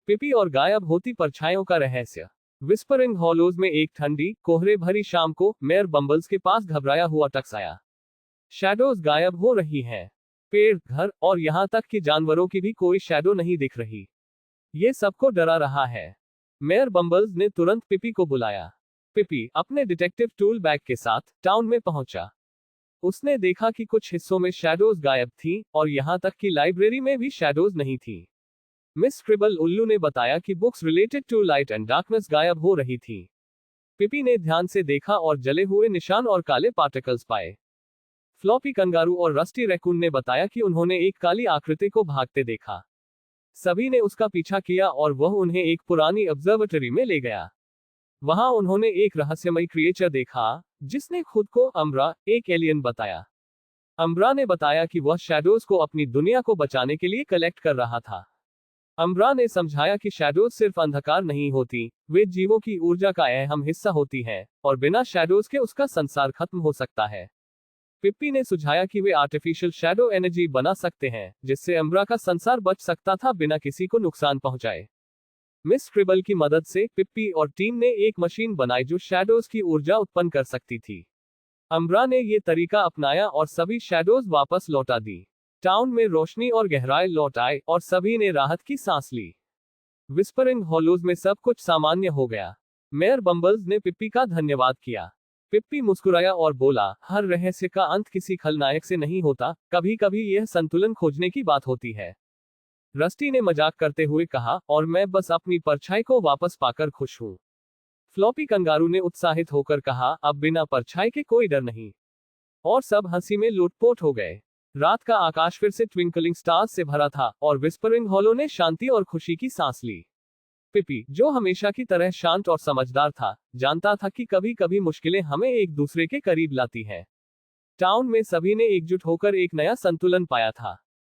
पिपी और गायब होती परछाइयों का रहस्य। विस्परिंग हॉलोज में एक ठंडी कोहरे भरी शाम को मेयर बम्बल्स के पास घबराया हुआ टक्स आया। शैडोज गायब हो रही हैं। पेड़, घर और यहां तक कि जानवरों की भी कोई शैडो नहीं दिख रही। ये सबको डरा रहा है। मेयर बम्बल्स ने तुरंत पिपी को बुलाया। पिपी अपने डिटेक्टिव टूल बैग के साथ टाउन में पहुंचा। उसने देखा कि कुछ हिस्सों में शैडोज गायब थीं और यहां तक कि लाइब्रेरी में भी शैडोज नहीं थी। मिस स्क्रिबल उल्लू ने बताया कि books related to light and darkness गायब हो रही थी। पिपी ने ध्यान से देखा और जले हुए निशान और काले पार्टिकल्स पाए। फ्लॉपी कंगारू और रस्टी रैकून ने बताया कि उन्होंने एक काली आकृति को भागते देखा। सभी ने उसका पीछा किया और वह उन्हें एक पुरानी ऑब्जर्वेटरी में ले गया। वहां उन्होंने एक रहस्यमयी क्रिएचर देखा जिसने खुद को अम्ब्रा, एक एलियन बताया। अम्ब्रा ने बताया कि वह शैडोज को अपनी दुनिया को बचाने के लिए कलेक्ट कर रहा था। अम्ब्रा ने समझाया कि शैडोज सिर्फ अंधकार नहीं होती, वे जीवों की ऊर्जा का अहम हिस्सा होती हैं, और बिना शैडोज के उसका संसार खत्म हो सकता है। पिप्पी ने सुझाया कि वे आर्टिफिशियल शैडो एनर्जी बना सकते हैं, जिससे अम्ब्रा का संसार बच सकता था बिना किसी को नुकसान पहुंचाए। मिस स्क्रिबल की मदद से पिप्पी और टीम ने एक मशीन बनाई जो शैडोज की ऊर्जा उत्पन्न कर सकती थी। अम्ब्रा ने ये तरीका अपनाया और सभी शैडोज वापस लौटा दी। टाउन में रोशनी और गहराई लौट आए और सभी ने राहत की सांस ली। विस्परिंग हॉलोज में सब कुछ सामान्य हो गया। मेयर बम्बल्स ने पिप्पी का धन्यवाद किया। पिप्पी मुस्कुराया और बोला, हर रहस्य का अंत किसी खलनायक से नहीं होता, कभी कभी यह संतुलन खोजने की बात होती है। रस्टी ने मजाक करते हुए कहा, और मैं बस अपनी परछाई को वापस पाकर खुश हूं। फ्लॉपी कंगारू ने उत्साहित होकर कहा, अब बिना परछाई के कोई डर नहीं। और सब हंसी में लुटपोट हो गए। रात का आकाश फिर से ट्विंकलिंग स्टार्स से भरा था और विस्परिंग हॉलो ने शांति और खुशी की सांस ली। पिपी, जो हमेशा की तरह शांत और समझदार था, जानता था कि कभी कभी मुश्किलें हमें एक दूसरे के करीब लाती हैं। टाउन में सभी ने एकजुट होकर एक नया संतुलन पाया था।